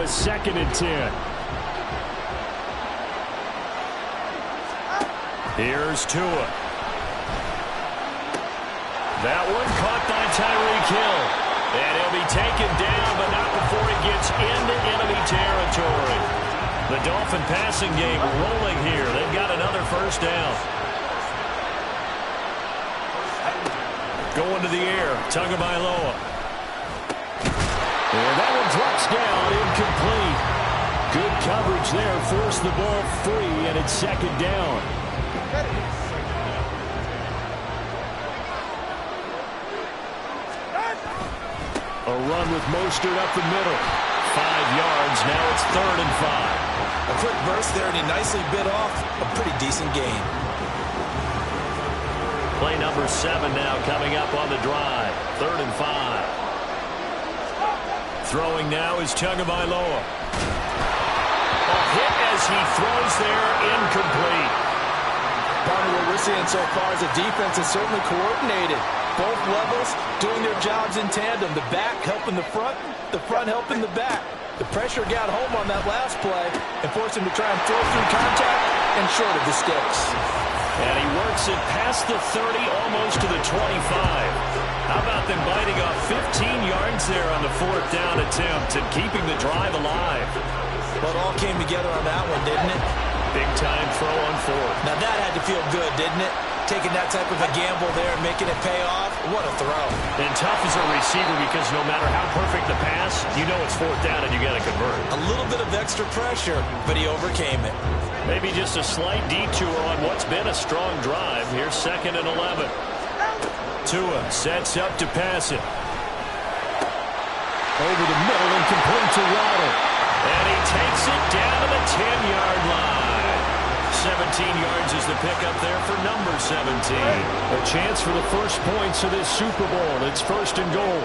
a 2nd and 10. Here's Tua. That one caught by Tyreek Hill. And he'll be taken down, but not before he gets into enemy territory. The Dolphin passing game rolling here. They've got another 1st down. Going to the air, Tagovailoa. And that one drops down, incomplete. Good coverage there, forced the ball free, and it's 2nd down. A run with Mostert up the middle. 5 yards, now it's 3rd and 5. A quick burst there, and he nicely bit off a pretty decent gain. Play number 7 now coming up on the drive. 3rd and 5. Throwing now is Tagovailoa. A hit as he throws there, incomplete. Part of what we're seeing so far is the defense is certainly coordinated. Both levels doing their jobs in tandem. The back helping the front helping the back. The pressure got home on that last play and forced him to try and throw through contact and short of the sticks. And he works it past the 30, almost to the 25. How about them biting off 15 yards there on the 4th down attempt and keeping the drive alive? Well, it all came together on that one, didn't it? Big time throw on 4th. Now that had to feel good, didn't it? Taking that type of a gamble there and making it pay off. What a throw. And tough as a receiver because no matter how perfect the pass, you know it's 4th down and you got to convert. A little bit of extra pressure, but he overcame it. Maybe just a slight detour on what's been a strong drive. Here's 2nd and 11. Tua sets up to pass it. Over the middle and complete to Waddle. And he takes it down to the 10-yard line. 17 yards is the pickup there for number 17. A chance for the first points of this Super Bowl. It's 1st and goal.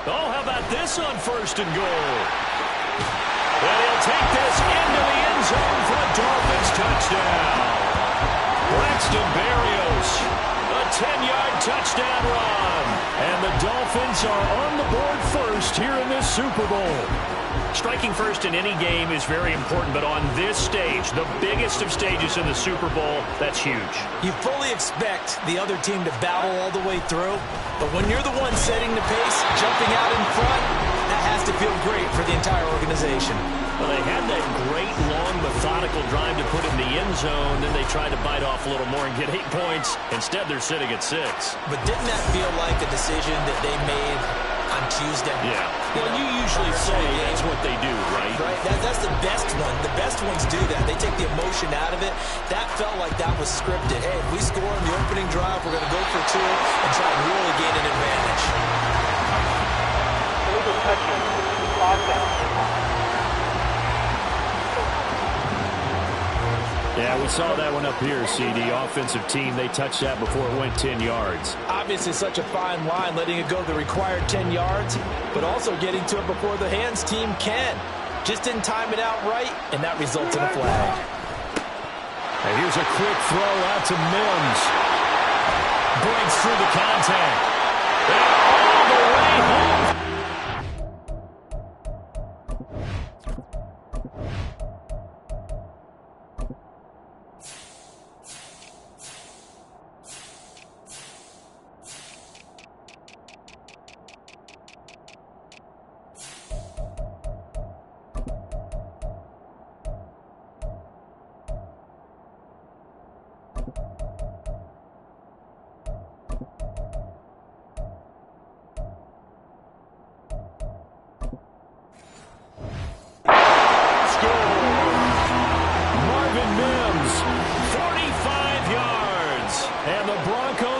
Oh, how about this on 1st and goal? And he'll take this into the end zone for a Dolphins touchdown. Braxton Berrios, a 10-yard touchdown run. And the Dolphins are on the board first here in this Super Bowl. Striking first in any game is very important, but on this stage, the biggest of stages in the Super Bowl, that's huge. You fully expect the other team to battle all the way through, but when you're the one setting the pace, jumping out in front, that has to feel great for the entire organization. Well, they had that great, long, methodical drive to put in the end zone, then they tried to bite off a little more and get 8 points. Instead, they're sitting at 6. But didn't that feel like a decision that they made on Tuesday? Yeah. Well, you usually say that's what they do, right? Right. That's the best one. The best ones do that. They take the emotion out of it. That felt like that was scripted. Hey, if we score in the opening drive, we're going to go for 2 and try and really gain an advantage. Illegal touching. Lockdown. Yeah, we saw that one up here, CD. Offensive team, they touched that before it went 10 yards. Obviously such a fine line, letting it go the required 10 yards, but also getting to it before the hands team can. Just didn't time it out right, and that results in a flag. And here's a quick throw out to Mims. Breaks through the contact. And all the way home.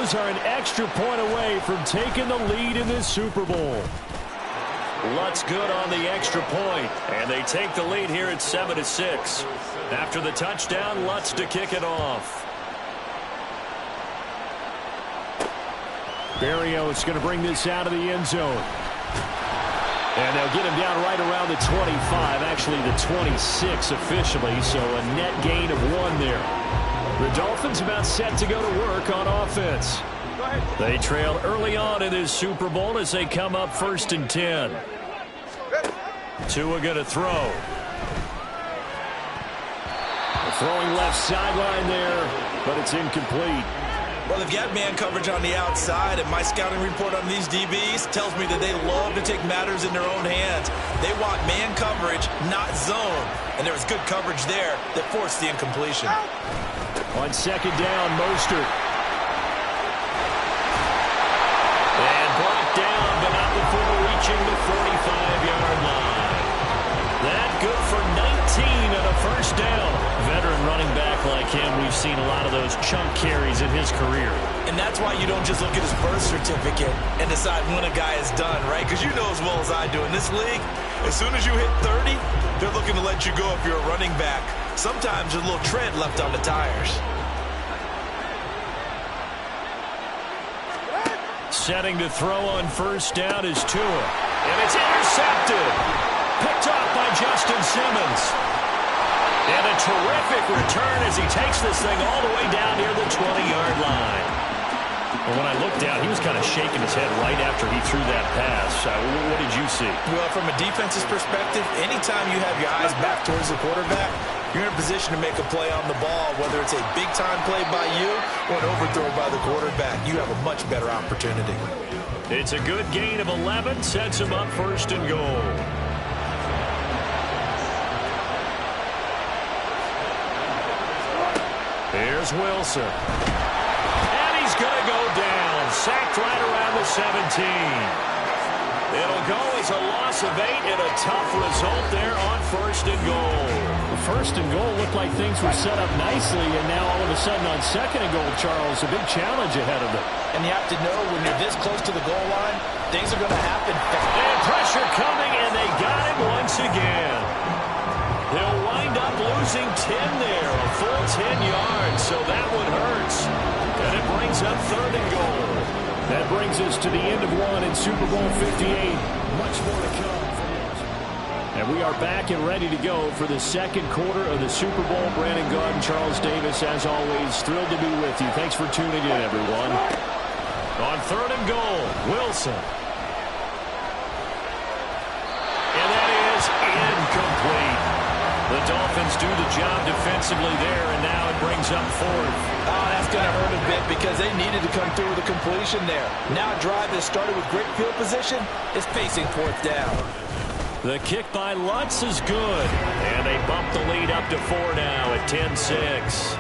Are an extra point away from taking the lead in this Super Bowl. Lutz good on the extra point, and they take the lead here at 7-6. After the touchdown, Lutz to kick it off. Berrios going to bring this out of the end zone. And they'll get him down right around the 25, actually the 26 officially, so a net gain of 1 there. The Dolphins about set to go to work on offense. They trail early on in this Super Bowl as they come up 1st and 10. Tua going to throw. Throwing left sideline there, but it's incomplete. Well, they've got man coverage on the outside, and my scouting report on these DBs tells me that they love to take matters in their own hands. They want man coverage, not zone. And there was good coverage there that forced the incompletion. On 2nd down, Mostert. And brought down, but not before reaching the 45-yard line. That good for 19 and a 1st down. Veteran running back like him, we've seen a lot of those chunk carries in his career. And that's why you don't just look at his birth certificate and decide when a guy is done, right? Because you know as well as I do, in this league, as soon as you hit 30, they're looking to let you go if you're a running back. Sometimes there's a little tread left on the tires. Setting to throw on 1st down is Tua. And it's intercepted. Picked off by Justin Simmons. And a terrific return as he takes this thing all the way down near the 20-yard line. Well, when I looked down, he was kind of shaking his head right after he threw that pass. What did you see? Well, from a defense's perspective, anytime you have your eyes back towards the quarterback, you're in a position to make a play on the ball, whether it's a big-time play by you or an overthrow by the quarterback. You have a much better opportunity. It's a good gain of 11, sets him up 1st and goal. Here's Wilson. And he's going to go down. Sacked right around the 17. It'll go as a loss of 8 and a tough result there on 1st and goal. 1st and goal looked like things were set up nicely, and now all of a sudden on 2nd and goal, Charles, a big challenge ahead of them. And you have to know when you're this close to the goal line, things are going to happen fast. And pressure coming, and they got him once again. They'll wind up losing 10 there, a full 10 yards, so that one hurts. And it brings up 3rd and goal. That brings us to the end of one in Super Bowl 58. Much more to come. And we are back and ready to go for the 2nd quarter of the Super Bowl. Brandon Gaudin and Charles Davis, as always, thrilled to be with you. Thanks for tuning in, everyone. On 3rd and goal, Wilson. And that is incomplete. The Dolphins do the job defensively there, and now it brings up 4th. Oh, that's going to hurt a bit because they needed to come through with a completion there. Now a drive that started with great field position is facing 4th down. The kick by Lutz is good, and they bump the lead up to 4 now at 10-6.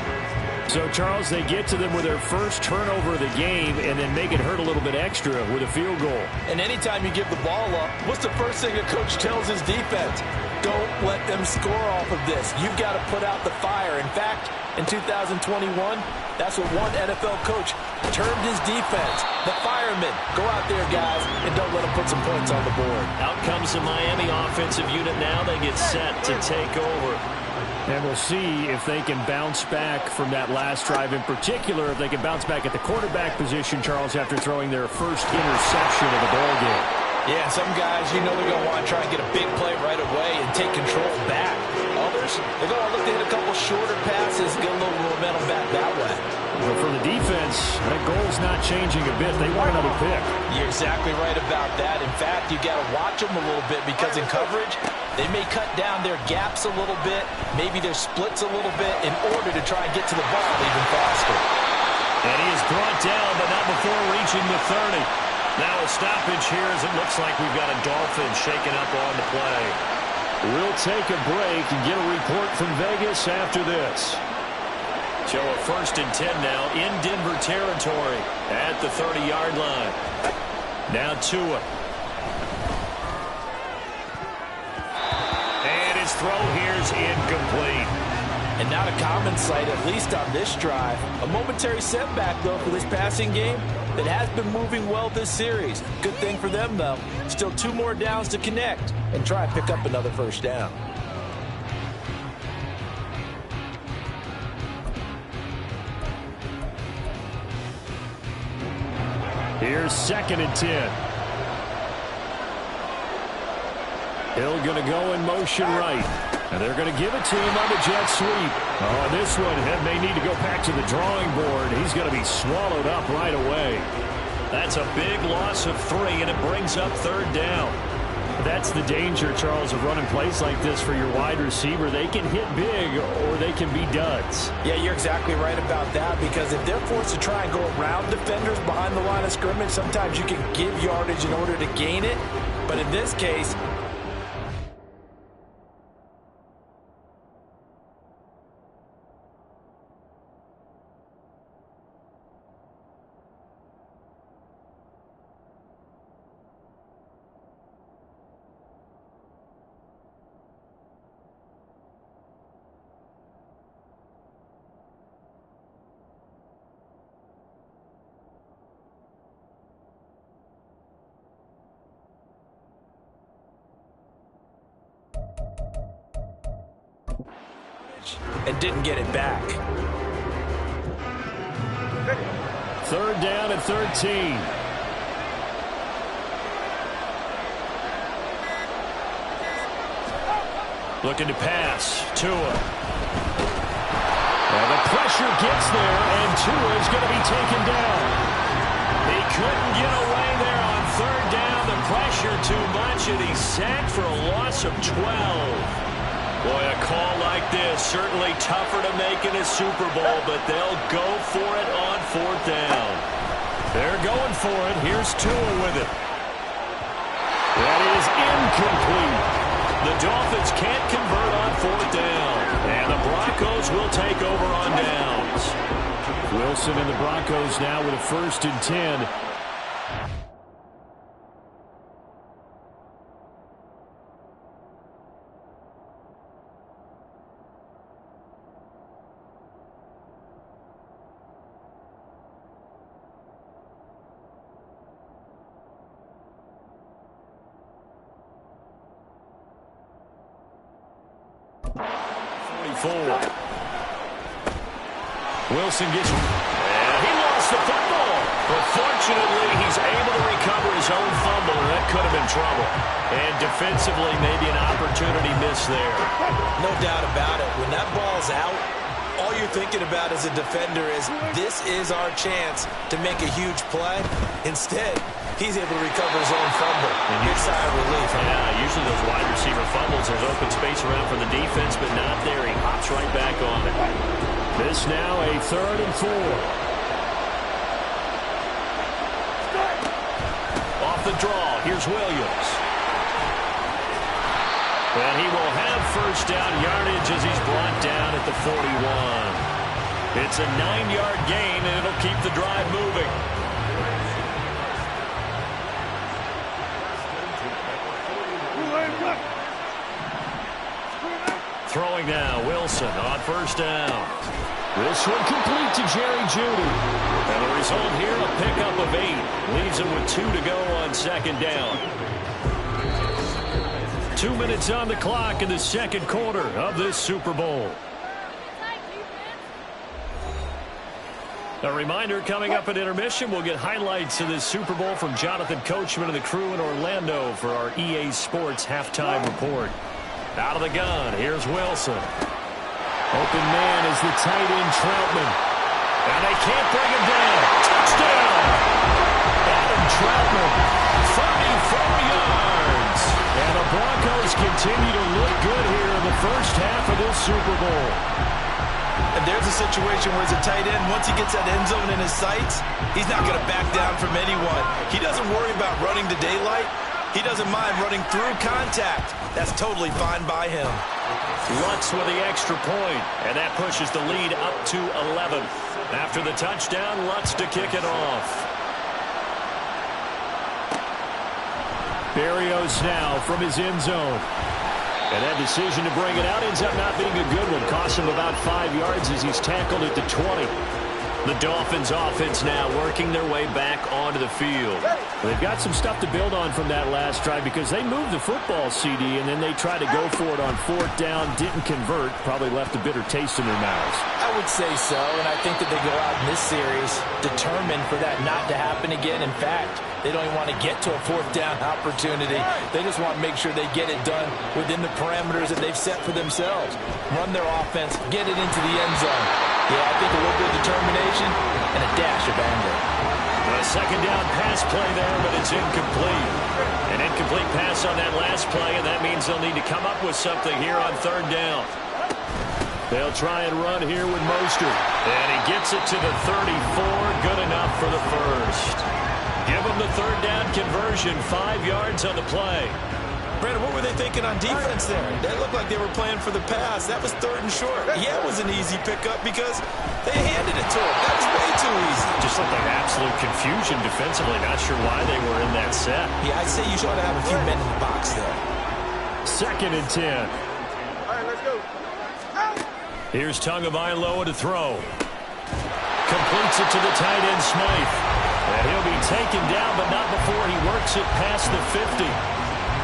So, Charles, they get to them with their first turnover of the game and then make it hurt a little bit extra with a field goal. And anytime you give the ball up, what's the first thing a coach tells his defense? Don't let them score off of this. You've got to put out the fire. In fact, in 2021, that's what one NFL coach termed his defense. The firemen. Go out there, guys, and don't let them put some points on the board. Out comes the Miami offensive unit now. They get set to take over. And we'll see if they can bounce back from that last drive in particular, if they can bounce back at the quarterback position, Charles, after throwing their first interception of the ball game. Yeah, and some guys, you know they're going to want to try and get a big play right away and take control back. Others, they're going to look to hit a couple shorter passes, get a little momentum back that way. But for the defense, that goal's not changing a bit. They want another pick. You're exactly right about that. In fact, you got to watch them a little bit because in coverage, they may cut down their gaps a little bit, maybe their splits a little bit in order to try and get to the ball even faster. And he is brought down, but not before reaching the 30. Now a stoppage here as it looks like we've got a Dolphin shaken up on the play. We'll take a break and get a report from Vegas after this. So a 1st and 10 now in Denver territory at the 30-yard line. Now Tua. And his throw here is incomplete. And not a common sight, at least on this drive. A momentary setback, though, for this passing game that has been moving well this series. Good thing for them, though. Still 2 more downs to connect and try and pick up another 1st down. Here's 2nd and 10. Hill going to go in motion right. And they're going to give it to him on the jet sweep. Oh, and this one may need to go back to the drawing board. He's going to be swallowed up right away. That's a big loss of 3, and it brings up 3rd down. That's the danger, Charles, of running plays like this for your wide receiver. They can hit big or they can be duds. Yeah, you're exactly right about that, because if they're forced to try and go around defenders behind the line of scrimmage, sometimes you can give yardage in order to gain it. But in this case, and didn't get it back. 3rd down and 13. Looking to pass. Tua. Well, the pressure gets there, and Tua is going to be taken down. He couldn't get away there on 3rd down. The pressure too much, and he's sacked for a loss of 12. Boy, a call like this, certainly tougher to make in a Super Bowl, but they'll go for it on 4th down. They're going for it. Here's Tua with it. That is incomplete. The Dolphins can't convert on 4th down, and the Broncos will take over on downs. Wilson and the Broncos now with a 1st and 10. Wilson gets, and he lost the football. But fortunately, he's able to recover his own fumble, and that could have been trouble. And defensively, maybe an opportunity miss there. No doubt about it. When that ball's out, all you're thinking about as a defender is, this is our chance to make a huge play. Instead, he's able to recover his own fumble. And big sigh of relief. Yeah, usually those wide receiver fumbles, there's open space around for the defense, but not there. He hops right back on it. This now a 3rd and 4. Off the draw, here's Williams. And he will have 1st down yardage as he's brought down at the 41. It's a 9-yard gain, and it'll keep the drive moving. Throwing now, Wilson on 1st down. This one complete to Jerry Jeudy. And the result here, a pickup of 8. Leaves him with 2 to go on 2nd down. 2 minutes on the clock in the 2nd quarter of this Super Bowl. A reminder, coming up at intermission, we'll get highlights of this Super Bowl from Jonathan Coachman and the crew in Orlando for our EA Sports halftime report. Out of the gun, here's Wilson. Open man is the tight end, Troutman. And they can't bring him down. Touchdown! Adam Troutman, 34 yards. And the Broncos continue to look good here in the first half of this Super Bowl. And there's a situation where as a tight end, once he gets that end zone in his sights, he's not going to back down from anyone. He doesn't worry about running to daylight. He doesn't mind running through contact. That's totally fine by him. Lutz with the extra point, and that pushes the lead up to 11. After the touchdown, Lutz to kick it off. Berrios now from his end zone. And that decision to bring it out ends up not being a good one. Costs him about 5 yards as he's tackled at the 20. The Dolphins offense now working their way back onto the field. They've got some stuff to build on from that last drive because they moved the football, CD, and then they tried to go for it on 4th down, didn't convert, probably left a bitter taste in their mouths. I would say so, and I think that they go out in this series determined for that not to happen again. In fact, they don't even want to get to a 4th down opportunity. They just want to make sure they get it done within the parameters that they've set for themselves. Run their offense, get it into the end zone. Yeah, I think a little bit of determination and a dash of anger. A 2nd down pass play there, but it's incomplete. An incomplete pass on that last play, and that means they'll need to come up with something here on 3rd down. They'll try and run here with Mostert. And he gets it to the 34. Good enough for the first. Give them the 3rd down conversion. 5 yards on the play. Brandon, what were they thinking on defense there? They looked like they were playing for the pass. That was 3rd and short. Yeah, it was an easy pickup because they handed it to him. That was way too easy. Just looked like absolute confusion defensively. Not sure why they were in that set. Yeah, I'd say you should have a few men in the box there. 2nd and 10. All right, let's go. Here's Tagovailoa to throw. Completes it to the tight end, Smythe. And he'll be taken down, but not before he works it past the 50.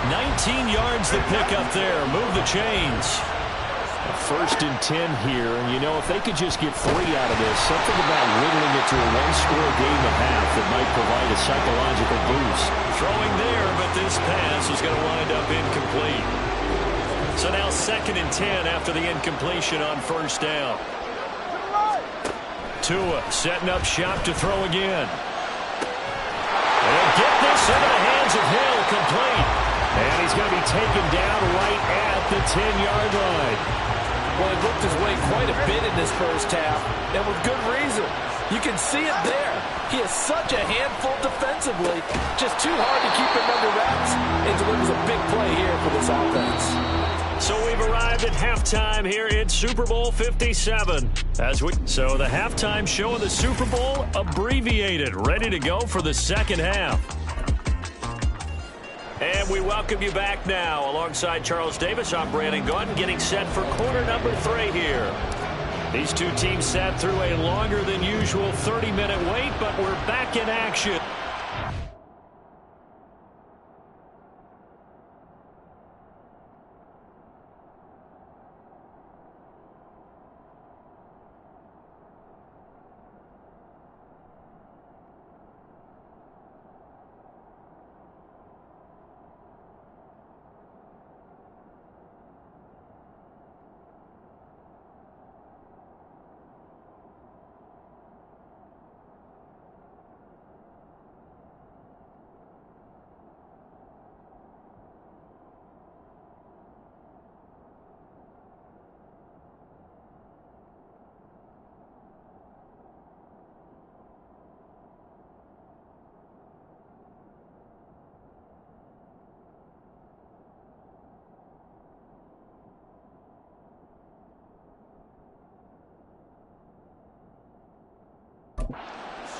19 yards to pick up there. Move the chains. 1st and 10 here. And, you know, if they could just get 3 out of this, something about whittling it to a 1-score game at half that might provide a psychological boost. Throwing there, but this pass is going to wind up incomplete. So now 2nd and 10 after the incompletion on 1st down. Tua setting up shop to throw again. And he'll get this into the hands of Hill, complete. And he's going to be taken down right at the 10-yard line. Well, he looked his way quite a bit in this first half, and with good reason. You can see it there. He is such a handful defensively. Just too hard to keep him under wraps, and delivers a big play here for this offense. So we've arrived at halftime here in Super Bowl 57. So the halftime show of the Super Bowl abbreviated, ready to go for the 2nd half. And we welcome you back now. Alongside Charles Davis, I'm Brandon Gaudin, getting set for quarter number 3 here. These two teams sat through a longer than usual 30-minute wait, but we're back in action.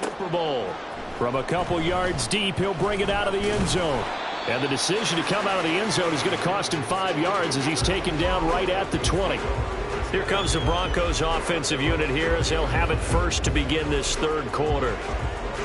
Super Bowl. From a couple yards deep, he'll bring it out of the end zone. And the decision to come out of the end zone is going to cost him 5 yards as he's taken down right at the 20. Here comes the Broncos offensive unit here as they'll have it first to begin this 3rd quarter.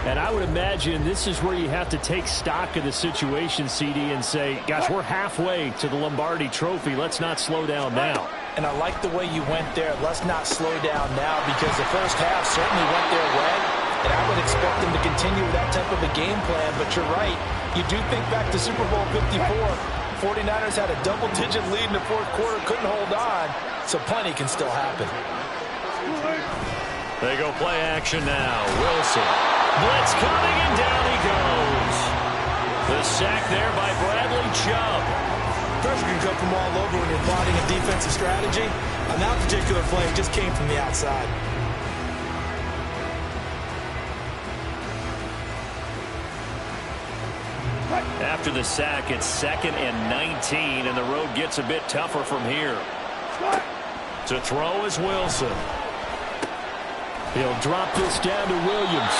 And I would imagine this is where you have to take stock of the situation, CD, and say, gosh, we're halfway to the Lombardi Trophy. Let's not slow down now. And I like the way you went there. Let's not slow down now, because the first half certainly went their way. And I would expect them to continue with that type of a game plan. But you're right. You do think back to Super Bowl 54. 49ers had a double-digit lead in the 4th quarter, couldn't hold on. So plenty can still happen. They go play action now. Wilson. Blitz coming, and down he goes. The sack there by Bradley Chubb. Pressure can come from all over when you're plotting a defensive strategy. On that particular play, it just came from the outside. After the sack, it's 2nd and 19, and the road gets a bit tougher from here. To throw is Wilson. He'll drop this down to Williams.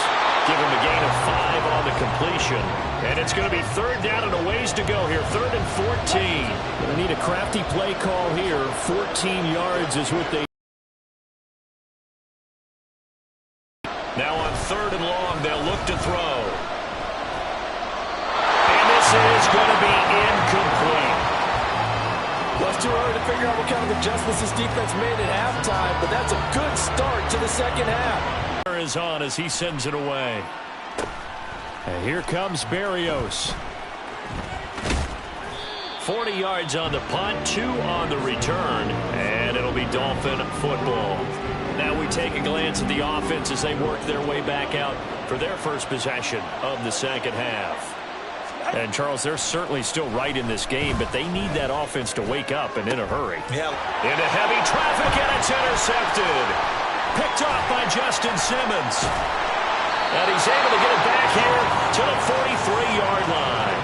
Give him a gain of 5 on the completion. And it's going to be 3rd down and a ways to go here. 3rd and 14. Going to need a crafty play call here. 14 yards is what they... Now on 3rd and long, they'll look to throw. figure out what kind of adjustments this defense made at halftime, but that's a good start to the second half. Is on as he sends it away. And here comes Berrios. 40 yards on the punt, 2 on the return, and it'll be Dolphin football. Now we take a glance at the offense as they work their way back out for their first possession of the second half. And, Charles, they're certainly still right in this game, but they need that offense to wake up and in a hurry. Yeah. Into heavy traffic, and it's intercepted. Picked off by Justin Simmons. And he's able to get it back here to the 43-yard line.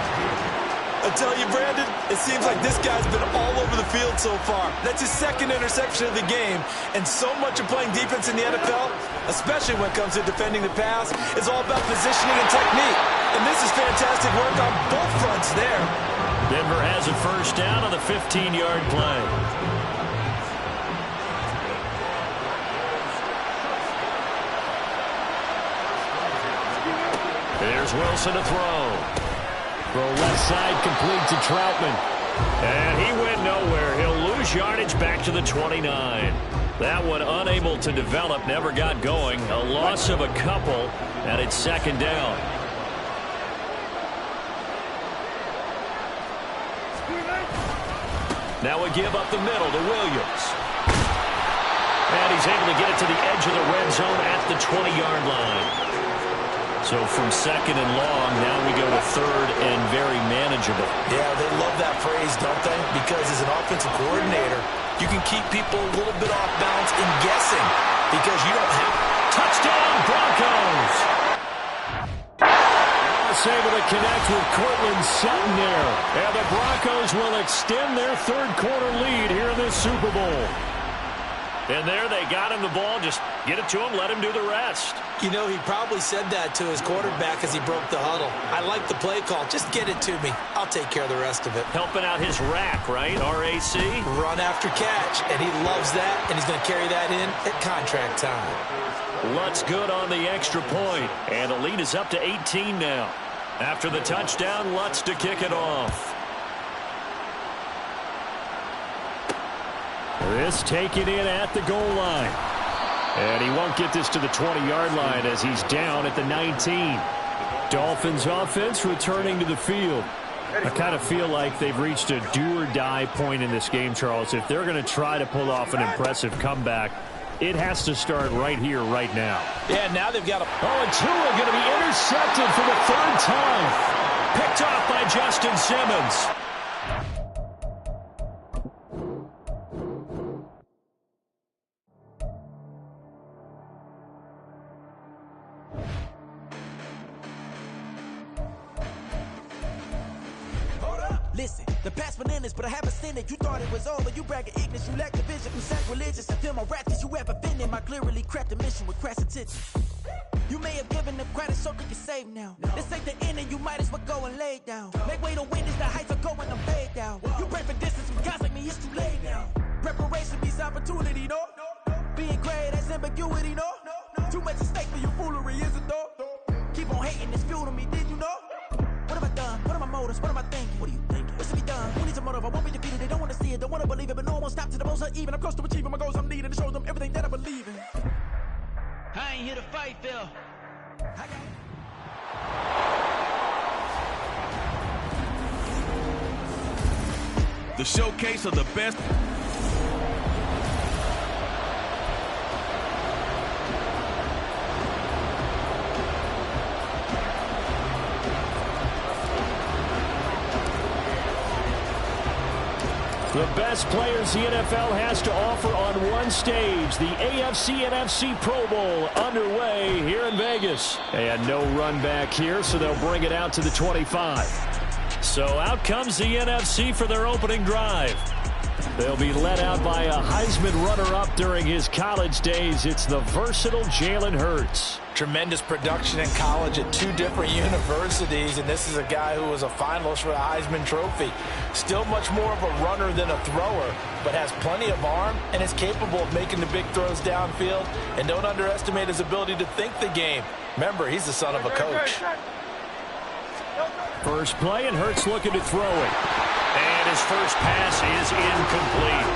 I tell you, Brandon, it seems like this guy's been all over the field so far. That's his second interception of the game. And so much of playing defense in the NFL, especially when it comes to defending the pass, is all about positioning and technique. And this is fantastic work on both fronts there. Denver has a first down on the 15-yard play. There's Wilson to throw. Throw left side, complete to Troutman. And he went nowhere. He'll lose yardage back to the 29. That one unable to develop, never got going. A loss of a couple, and it's second down. Now we give up the middle to Williams. And he's able to get it to the edge of the red zone at the 20-yard line. So from second and long, now we go to third and very manageable. Yeah, they love that phrase, don't they? Because as an offensive coordinator, you can keep people a little bit off balance in guessing because you don't have... Touchdown, Broncos! Able to connect with Courtland Sutton there. And the Broncos will extend their third quarter lead here in this Super Bowl. And there they got him the ball. Just get it to him, let him do the rest. You know, he probably said that to his quarterback as he broke the huddle. I like the play call. Just get it to me. I'll take care of the rest of it. Helping out his rack, right? RAC? Run after catch. And he loves that, and he's going to carry that in at contract time. Lutz good on the extra point. And the lead is up to 18 now. After the touchdown, Lutz to kick it off. This taken in at the goal line. And he won't get this to the 20-yard line as he's down at the 19. Dolphins offense returning to the field. I kind of feel like they've reached a do-or-die point in this game, Charles. If they're going to try to pull off an impressive comeback, it has to start right here, right now. Yeah, now they've got a... Oh, and Tua going to be intercepted for the third time. Picked off by Justin Simmons. Listen, the past bananas, but I haven't seen it. You thought it was over, you bragging ignorance, you lack the vision from sacrilegious. I feel my wrath that you ever been in. My clearly crafted mission with crass intention. You may have given them credit so they can save now. This ain't the end and you might as well go and lay down. Make way to witness the heights are going to fade down. You pray for distance from guys like me, it's too late now. Preparation means opportunity, no? Being great has ambiguity, no? Too much at stake for your foolery, is it though? Keep on hating, it's fuel to me, did you know? What have I done? What are my motives? What am I thinking? What do you think? What's to be done? Who needs a motive? I won't be defeated. They don't want to see it, don't want to believe it, but no one won't stop to the most even. I'm close to achieving my goals. I'm needing to show them everything that I believe in. I ain't here to fight, Phil. The showcase of the best. The best players the NFL has to offer on one stage. The AFC-NFC Pro Bowl underway here in Vegas. And no run back here, so they'll bring it out to the 25. So out comes the NFC for their opening drive. They'll be led out by a Heisman runner-up during his college days. It's the versatile Jalen Hurts. Tremendous production in college at 2 different universities, and this is a guy who was a finalist for the Heisman Trophy. Still much more of a runner than a thrower, but has plenty of arm and is capable of making the big throws downfield. And don't underestimate his ability to think the game. Remember, he's the son of a coach. First play, and Hurts looking to throw it. And And his first pass is incomplete.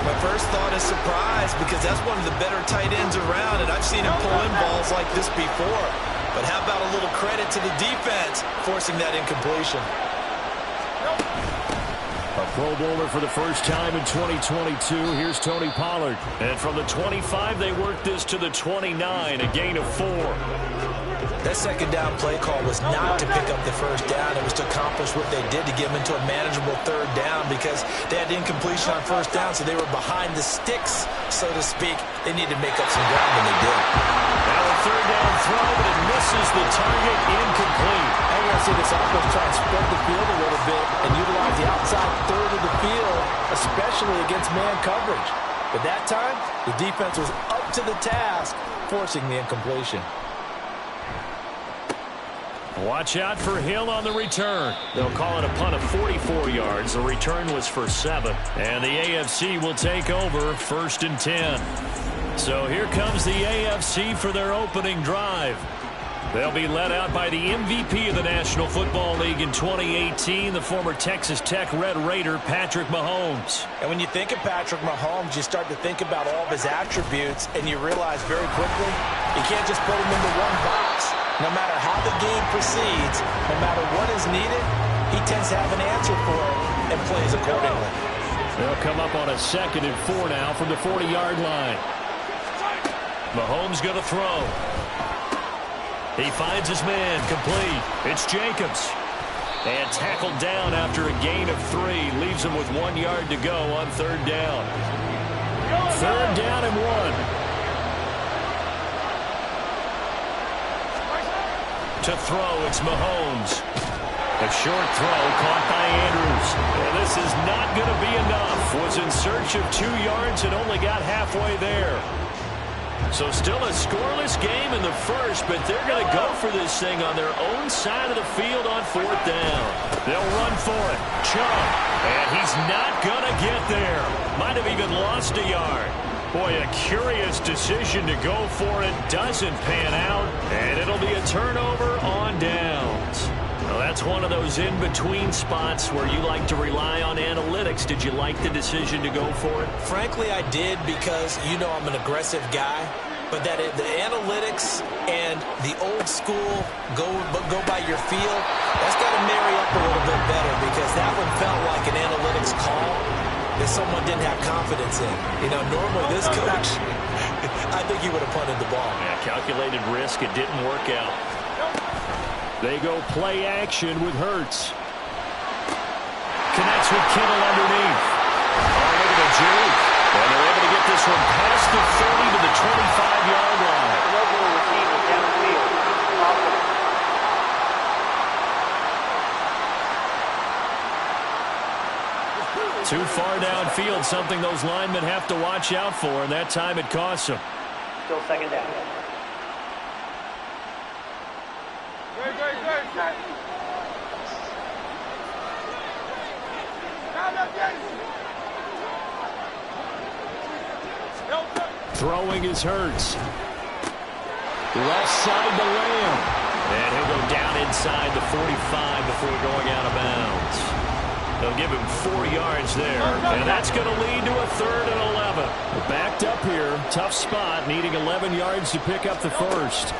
My first thought is surprise because that's one of the better tight ends around, and I've seen him pull in balls like this before. But how about a little credit to the defense forcing that incompletion? A Pro Bowler for the first time in 2022. Here's Tony Pollard. And from the 25, they worked this to the 29, a gain of 4. That second down play call was not to pick up the first down. It was to accomplish what they did to get them into a manageable third down because they had incompletion on first down, so they were behind the sticks, so to speak. They needed to make up some ground, and they did. Now a third down throw, but it misses the target, incomplete. I'm going to see this offense try and spread the field a little bit and utilize the outside third of the field, especially against man coverage. But that time, the defense was up to the task, forcing the incompletion. Watch out for Hill on the return. They'll call it a punt of 44 yards. The return was for 7. And the AFC will take over 1st and 10. So here comes the AFC for their opening drive. They'll be led out by the MVP of the National Football League in 2018, the former Texas Tech Red Raider, Patrick Mahomes. And when you think of Patrick Mahomes, you start to think about all of his attributes, and you realize very quickly you can't just put him into one box. No matter how the game proceeds, no matter what is needed, he tends to have an answer for it and plays accordingly. They'll come up on a 2nd and 4 now from the 40-yard line. Mahomes going to throw. He finds his man, complete. It's Jacobs. And tackled down after a gain of 3. Leaves him with 1 yard to go on 3rd down. 3rd down and 1. To throw, it's Mahomes. A short throw caught by Andrews. And this is not going to be enough. Was in search of 2 yards and only got halfway there. So still a scoreless game in the first, but they're going to go for this thing on their own side of the field on 4th down. They'll run for it. Chubb. And he's not going to get there. Might have even lost a yard. Boy, a curious decision to go for it. Doesn't pan out. And it'll be a turnover on downs. Well, that's one of those in-between spots where you like to rely on analytics. Did you like the decision to go for it? Frankly, I did because, you know, I'm an aggressive guy. But that the analytics and the old school go by your feel, that's got to marry up a little bit better because that one felt like an analytics call that someone didn't have confidence in. You know, normally this coach, I think he would have punted the ball. Yeah, calculated risk. It didn't work out. They go play action with Hurts. Connects with Kittle underneath. Oh, look at the juke. And they're able to get this one past the 30 to the 25-yard line. Regular receiver downfield. Too far downfield, something those linemen have to watch out for, and that time it costs them. Still 2nd down. Throwing is Hurts. Left side to Lamb. And he'll go down inside the 45 before going out of bounds. They'll give him 4 yards there. And that's going to lead to a 3rd and 11. Backed up here. Tough spot. Needing 11 yards to pick up the first.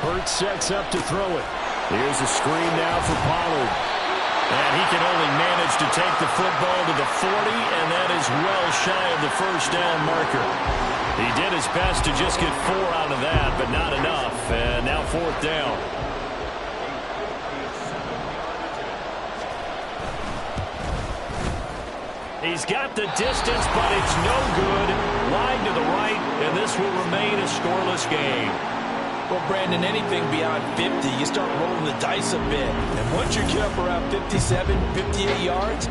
Hurts sets up to throw it. Here's a screen now for Pollard. And he can only manage to take the football to the 40, and that is well shy of the first down marker. He did his best to just get 4 out of that, but not enough. And now 4th down. He's got the distance, but it's no good. Wide to the right, and this will remain a scoreless game. Well, Brandon, anything beyond 50, you start rolling the dice a bit. And once you get up around 57, 58 yards,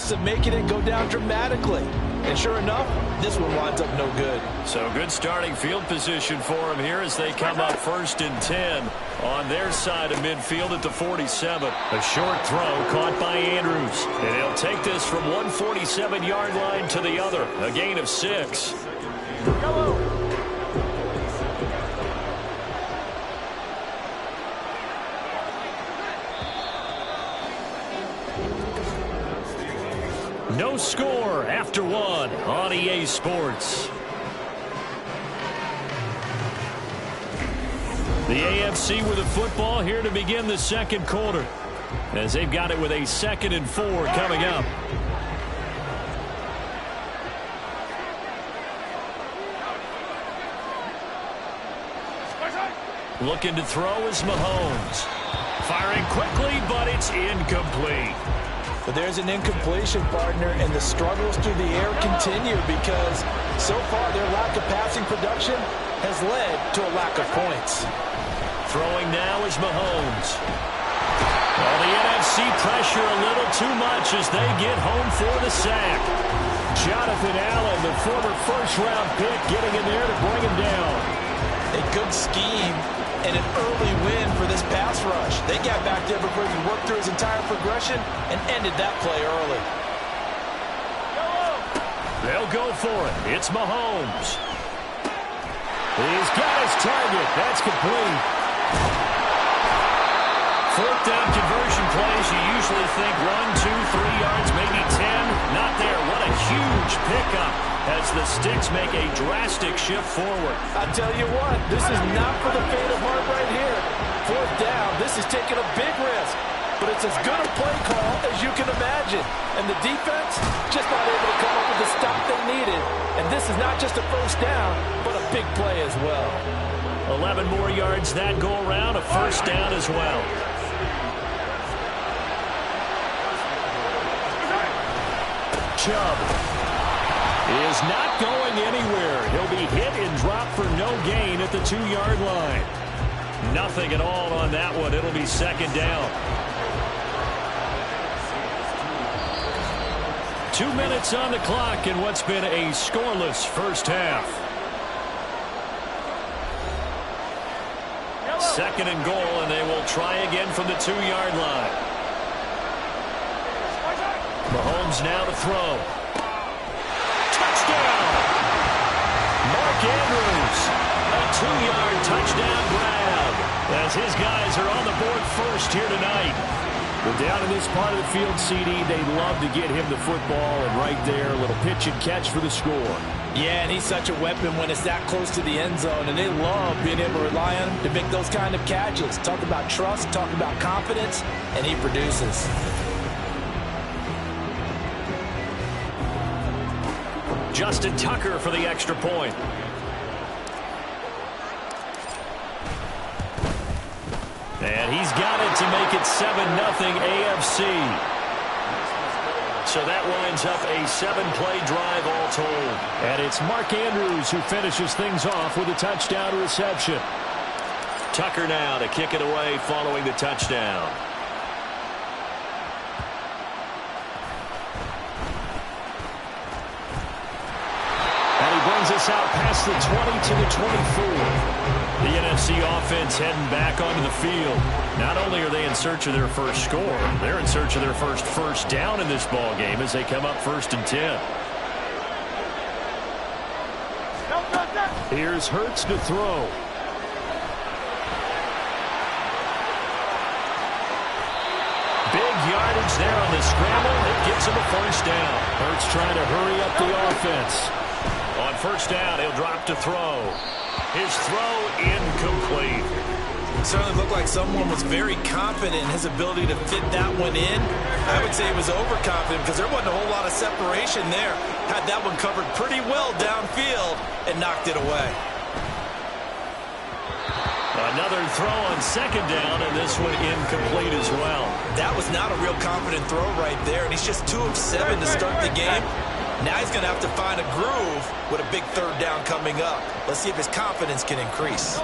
chances of making it go down dramatically. And sure enough, this one winds up no good. So good starting field position for him here as they come up 1st and 10 on their side of midfield at the 47. A short throw caught by Andrews. And he'll take this from one 47-yard line to the other. A gain of 6. No score after 1 on EA Sports. The AFC with the football here to begin the second quarter, as they've got it with a 2nd and 4 coming up. Looking to throw is Mahomes. Firing quickly, but it's incomplete. But there's an incompletion, partner, and the struggles through the air continue because so far their lack of passing production has led to a lack of points. Throwing now is Mahomes. Well, the NFC pressure a little too much as they get home for the sack. Jonathan Allen, the former first-round pick, getting in there to bring him down. A good scheme and an early win for this pass rush. They got back there before he worked through his entire progression and ended that play early. They'll go for it. It's Mahomes. He's got his target. That's complete. 4th down conversion plays. You usually think 1, 2, 3 yards, maybe 10. Not there. What a huge pickup as the Sticks make a drastic shift forward. I tell you what, this is not for the faint of heart right here. 4th down, this is taking a big risk. But it's as good a play call as you can imagine. And the defense just not able to come up with the stop they needed. And this is not just a 1st down, but a big play as well. 11 more yards that go around, a 1st down as well. Chubb is not going anywhere. He'll be hit and dropped for no gain at the 2-yard line. Nothing at all on that one. It'll be 2nd down. 2 minutes on the clock in what's been a scoreless first half. 2nd and goal, and they will try again from the 2-yard line. Mahomes now to throw. Touchdown! Mark Andrews, a 2-yard touchdown grab as his guys are on the board first here tonight. Well, down in this part of the field, CD, they love to get him the football, and right there, a little pitch and catch for the score. Yeah, and he's such a weapon when it's that close to the end zone, and they love being able to rely on him to make those kind of catches. Talk about trust, talk about confidence, and he produces. Justin Tucker for the extra point. And he's got it to make it 7-0 AFC. So that winds up a 7-play drive all told. And it's Mark Andrews who finishes things off with a touchdown reception. Tucker now to kick it away following the touchdown. Brings us out past the 20 to the 24. The NFC offense heading back onto the field. Not only are they in search of their first score, they're in search of their first down in this ball game as they come up 1st and 10. Here's Hurts to throw. Big yardage there on the scramble. It gets him a 1st down. Hurts trying to hurry up the offense. On 1st down, he'll drop to throw. His throw incomplete. It certainly looked like someone was very confident in his ability to fit that one in. I would say he was overconfident because there wasn't a whole lot of separation there. Had that one covered pretty well downfield and knocked it away. Another throw on 2nd down, and this one incomplete as well. That was not a real confident throw right there, and he's just 2 of 7 to start the game. Now he's going to have to find a groove with a big 3rd down coming up. Let's see if his confidence can increase.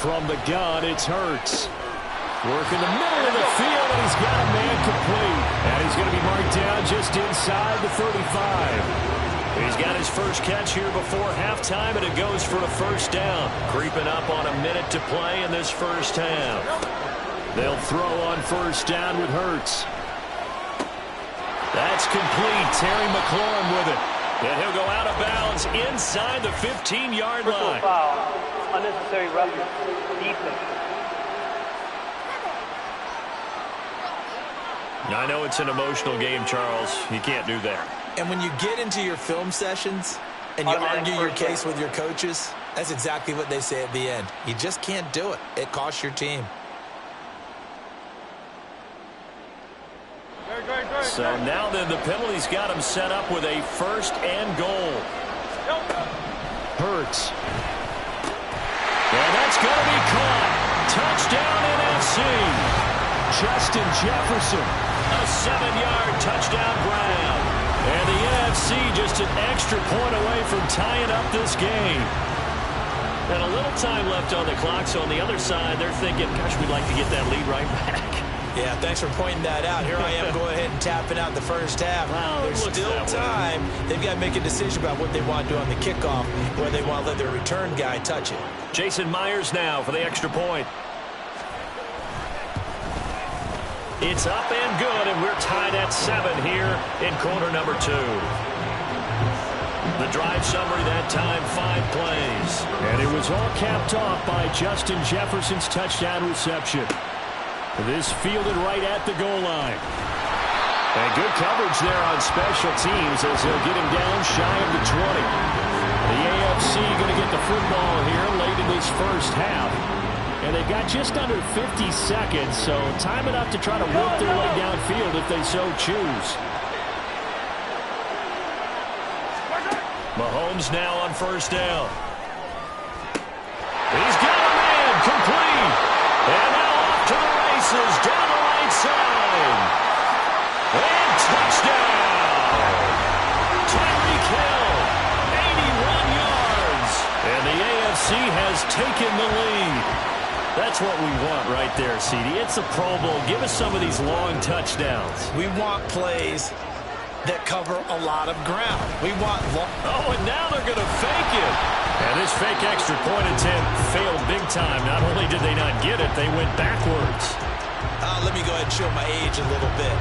From the gun, it's Hurts. Working the middle of the field, and he's got a man complete. And he's going to be marked down just inside the 35. He's got his first catch here before halftime, and it goes for a first down. Creeping up on a minute to play in this first half. They'll throw on first down with Hurts. That's complete. Terry McLaurin with it. And he'll go out of bounds inside the 15-yard line. Foul. Unnecessary roughness. Defense. I know it's an emotional game, Charles. You can't do that. And when you get into your film sessions and you argue your case with your coaches, that's exactly what they say at the end. You just can't do it. It costs your team. So now then, the penalty's got him set up with a first and goal. Hurts. And that's going to be caught. Touchdown NFC. Justin Jefferson. A 7-yard touchdown grab. And the NFC just an extra point away from tying up this game. And a little time left on the clock, so on the other side, they're thinking, gosh, we'd like to get that lead right back. Yeah, thanks for pointing that out. Here I am going ahead and tapping out the first half. Well, there's still time. They've got to make a decision about what they want to do on the kickoff, where they want to let their return guy touch it. Jason Myers now for the extra point. It's up and good, and we're tied at 7 here in quarter number 2. The drive summary that time, 5 plays. And it was all capped off by Justin Jefferson's touchdown reception. This fielded right at the goal line. And good coverage there on special teams as they'll get him down shy of the 20. The AFC going to get the football here late in this first half. And they've got just under 50 seconds, so time enough to try to work their way downfield if they so choose. Mahomes now on first down. He's got a man complete. And now off to the races down the right side. And touchdown. Tyreek Hill, 81 yards. And the AFC has taken the lead. That's what we want right there, CD. It's a Pro Bowl. Give us some of these long touchdowns. We want plays that cover a lot of ground. We want long. Oh, and now they're going to fake it. And this fake extra point attempt failed big time. Not only did they not get it, they went backwards. Let me go ahead and show my age a little bit.